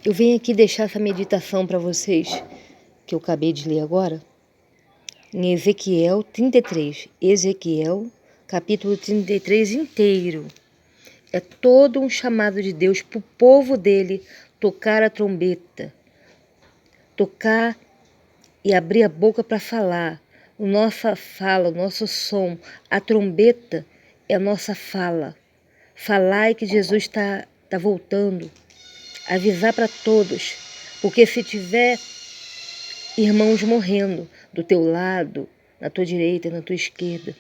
Eu venho aqui deixar essa meditação para vocês, que eu acabei de ler agora, em Ezequiel 33. Ezequiel, capítulo 33 inteiro. É todo um chamado de Deus para o povo dele tocar a trombeta, tocar e abrir a boca para falar. A nossa fala, o nosso som, a trombeta é a nossa fala. Falar que Jesus está voltando. Avisar para todos, porque se tiver irmãos morrendo do teu lado, na tua direita, na tua esquerda,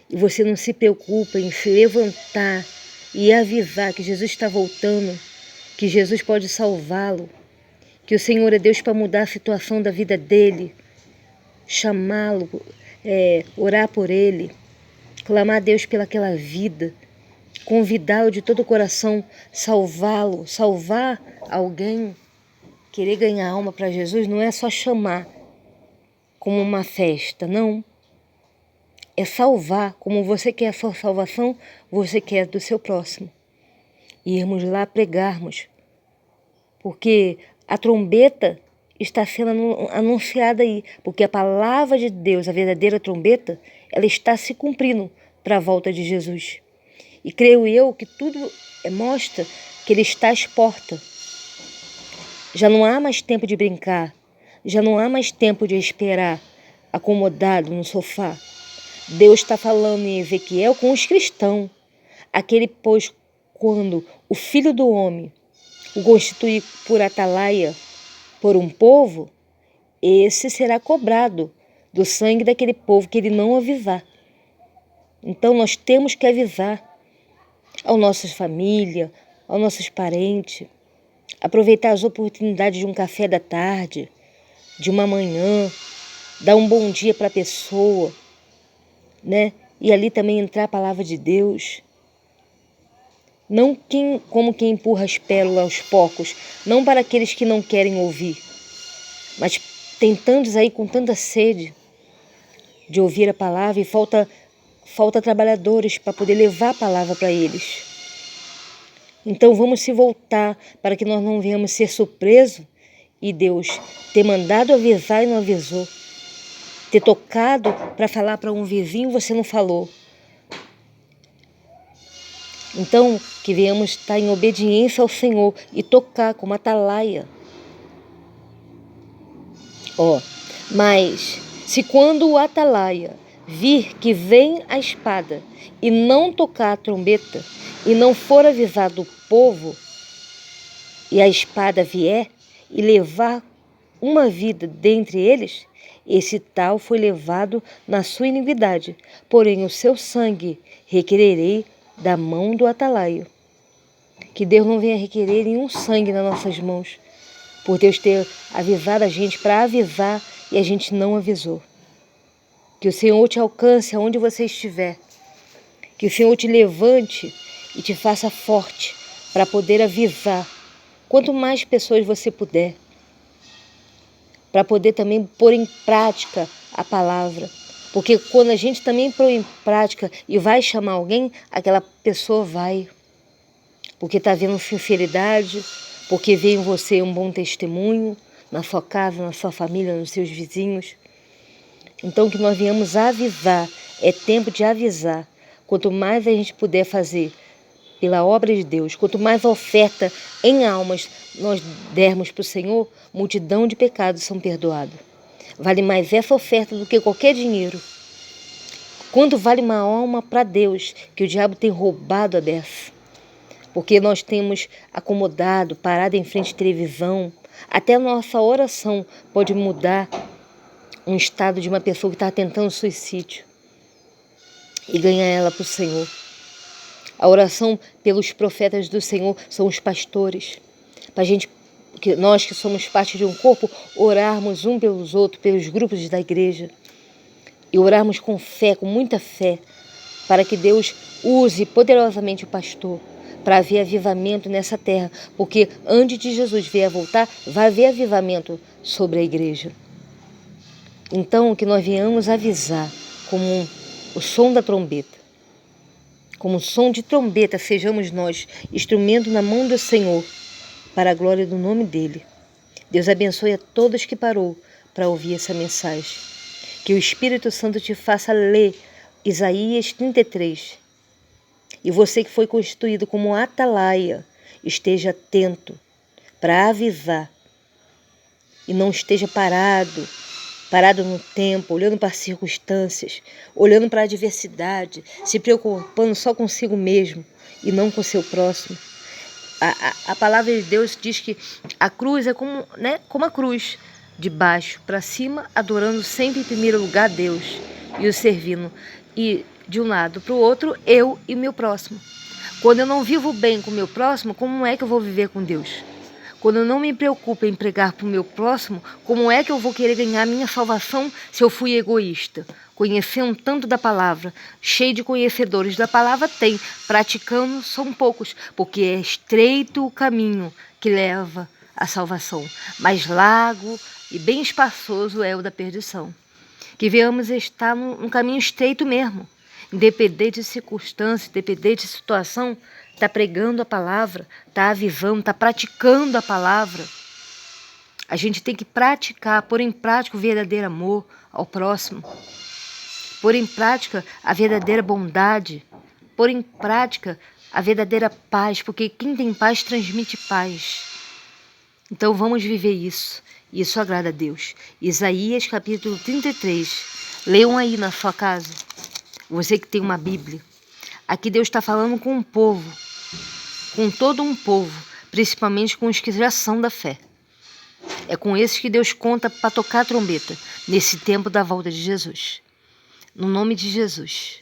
e você não se preocupa em se levantar e avisar que Jesus está voltando, que Jesus pode salvá-lo, que o Senhor é Deus para mudar a situação da vida dele, chamá-lo, orar por ele, clamar a Deus pelaquela vida, convidá-lo de todo o coração, salvá-lo, salvar alguém. Querer ganhar alma para Jesus não é só chamar como uma festa, não. É salvar, como você quer a sua salvação, você quer do seu próximo. Irmos lá pregarmos, porque a trombeta está sendo anunciada aí, porque a palavra de Deus, a verdadeira trombeta, ela está se cumprindo para a volta de Jesus. E creio eu que tudo mostra que ele está às portas. Já não há mais tempo de brincar, já não há mais tempo de esperar acomodado no sofá. Deus está falando em Ezequiel com os cristãos. Aquele, pois, quando o Filho do Homem o constituir por atalaia por um povo, esse será cobrado do sangue daquele povo que ele não avisar. Então nós temos que avisar às nossas famílias, aos nossos parentes, aproveitar as oportunidades de um café da tarde, de uma manhã, dar um bom dia para a pessoa, né? E ali também entrar a palavra de Deus. Não como quem empurra as pérolas aos porcos, não para aqueles que não querem ouvir, mas tem tantos aí com tanta sede de ouvir a palavra e falta trabalhadores para poder levar a palavra para eles. Então vamos se voltar para que nós não venhamos ser surpresos e Deus ter mandado avisar e não avisou. Ter tocado para falar para um vizinho e você não falou. Então que venhamos estar em obediência ao Senhor e tocar como atalaia. Mas se quando o atalaia vir que vem a espada e não tocar a trombeta e não for avisado o povo e a espada vier e levar uma vida dentre eles, esse tal foi levado na sua iniquidade, porém o seu sangue requererei da mão do atalaio. Que Deus não venha requerer nenhum sangue nas nossas mãos, por Deus ter avisado a gente para avisar e a gente não avisou. Que o Senhor te alcance aonde você estiver. Que o Senhor te levante e te faça forte para poder avisar quanto mais pessoas você puder. Para poder também pôr em prática a palavra. Porque quando a gente também pôr em prática e vai chamar alguém, aquela pessoa vai. Porque está vendo sinceridade, porque vê em você um bom testemunho, na sua casa, na sua família, nos seus vizinhos. Então que nós viemos avisar, é tempo de avisar. Quanto mais a gente puder fazer pela obra de Deus, quanto mais oferta em almas nós dermos para o Senhor, multidão de pecados são perdoados. Vale mais essa oferta do que qualquer dinheiro. Quanto vale uma alma para Deus, que o diabo tem roubado a dessa? Porque nós temos acomodado, parado em frente à televisão. Até a nossa oração pode mudar um estado de uma pessoa que está tentando suicídio e ganhar ela para o Senhor. A oração pelos profetas do Senhor são os pastores. Para nós que somos parte de um corpo, orarmos um pelos outros, pelos grupos da igreja. E orarmos com fé, com muita fé, para que Deus use poderosamente o pastor para haver avivamento nessa terra. Porque antes de Jesus vier a voltar, vai haver avivamento sobre a igreja. Então, que nós venhamos avisar como o som da trombeta. Como som de trombeta, sejamos nós, instrumento na mão do Senhor, para a glória do nome dele. Deus abençoe a todos que parou para ouvir essa mensagem. Que o Espírito Santo te faça ler Isaías 33. E você que foi constituído como atalaia, esteja atento para avisar. E não esteja parado no tempo, olhando para as circunstâncias, olhando para a adversidade, se preocupando só consigo mesmo e não com o seu próximo. A palavra de Deus diz que a cruz é como a cruz, de baixo para cima, adorando sempre em primeiro lugar a Deus e o servindo. E de um lado para o outro, eu e o meu próximo. Quando eu não vivo bem com o meu próximo, como é que eu vou viver com Deus? Quando eu não me preocupo em pregar para o meu próximo, como é que eu vou querer ganhar a minha salvação se eu fui egoísta? Conhecer um tanto da palavra, cheio de conhecedores da palavra tem, praticando são poucos, porque é estreito o caminho que leva à salvação, mas largo e bem espaçoso é o da perdição. Que venhamos estar num caminho estreito mesmo, independente de circunstância, independente de situação, está pregando a palavra, está avisando, está praticando a palavra. A gente tem que praticar, pôr em prática o verdadeiro amor ao próximo, pôr em prática a verdadeira bondade, pôr em prática a verdadeira paz, porque quem tem paz transmite paz. Então vamos viver isso. Isso agrada a Deus. Isaías capítulo 33. Leiam aí na sua casa. Você que tem uma Bíblia. Aqui Deus está falando com um povo. Com todo um povo. Principalmente com os que já são da fé. É com esses que Deus conta para tocar a trombeta. Nesse tempo da volta de Jesus. No nome de Jesus.